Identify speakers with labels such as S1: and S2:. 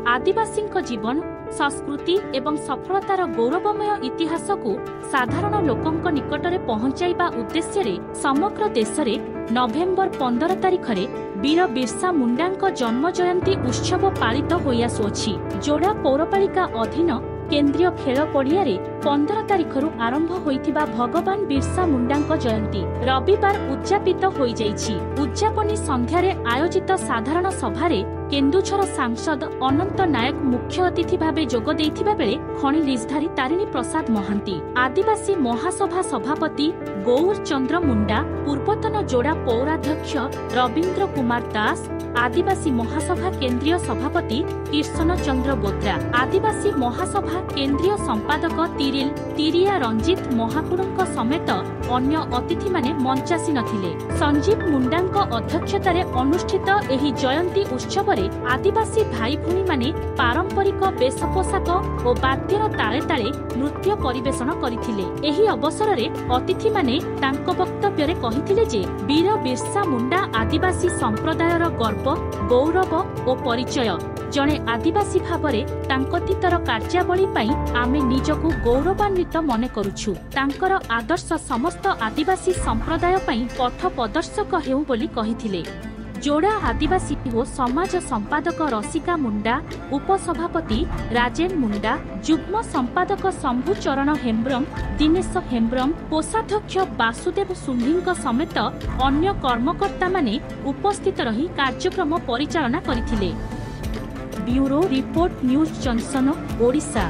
S1: आदिवासी जीवन संस्कृति एवं सफलतार गौरवमय इतिहास को साधारण लोकंक निकटरे पहुंचाइबा उद्देश्य समग्र देश में नवेम्बर 15 तारिख में वीर बिरसा मुंडा जन्म जयंती उत्सव पालित होई आसुअछि। जोड़ा पौरपालिका अधीन केंद्रीय खेल पड़िया 15 तारिख आरंभ होइथिबा भगवान बिरसा मुंडा जयंती रविवार उद्यापित होई जाइछि। उद्यापनी संध्यारे आयोजित साधारण सभारे केन्दुझर सांसद अनंत नायक मुख्य अतिथि भावे जोग देइथिबा बेले खणी लिजधारी तारिणी प्रसाद महांती, आदिवासी महासभा सभापति गौर चंद्र मुंडा, पूर्वतन जोड़ा पौराध्यक्ष रवींद्र कुमार दास, आदिवासी महासभा केंद्रीय सभापति कृष्ण चंद्र बोत्रा, आदिवासी महासभा केंद्रीय संपादक तिरिया रंजित महाकुड़ों समेत अन्य अतिथि माने मंचासी नथिले। संजीव मुंडा अध्यक्षतार अनुष्ठित एही जयंती उत्सव आदिवासी भाई भूणी माने पारंपरिक वेश पोशाक और वाद्यर ताले ताले नृत्य परिवेषण करथिले। एही अवसर में अतिथि माने तांको वक्तव्य रे कहिथिले जे वीर बिरसा मुंडा आदिवासी संप्रदायर गर्व, गौरव और परिचय। जड़े आदिवासी भावरे तांकतीतर कार्यावली पई आमे निजकु गौरवान्वित मने करूछु। तांकर आदर्श समस्त आदिवासी संप्रदाय पई पथ प्रदर्शक हेउ बोली कहिथिले। जोड़ा आदिवासी ओ समाज संपादक रसिका मुंडा, उपसभापति राजेन मुंडा, जुग्म संपादक शंभु चरण हेम्ब्रम, दिनेश हेम्ब्रम, कोषाध्यक्ष वासुदेव सुंधी समेत अन्य कर्मकर्ता माने उपस्थित रही कार्यक्रम परिचालना करथिले। Bureau report news junction Odisha.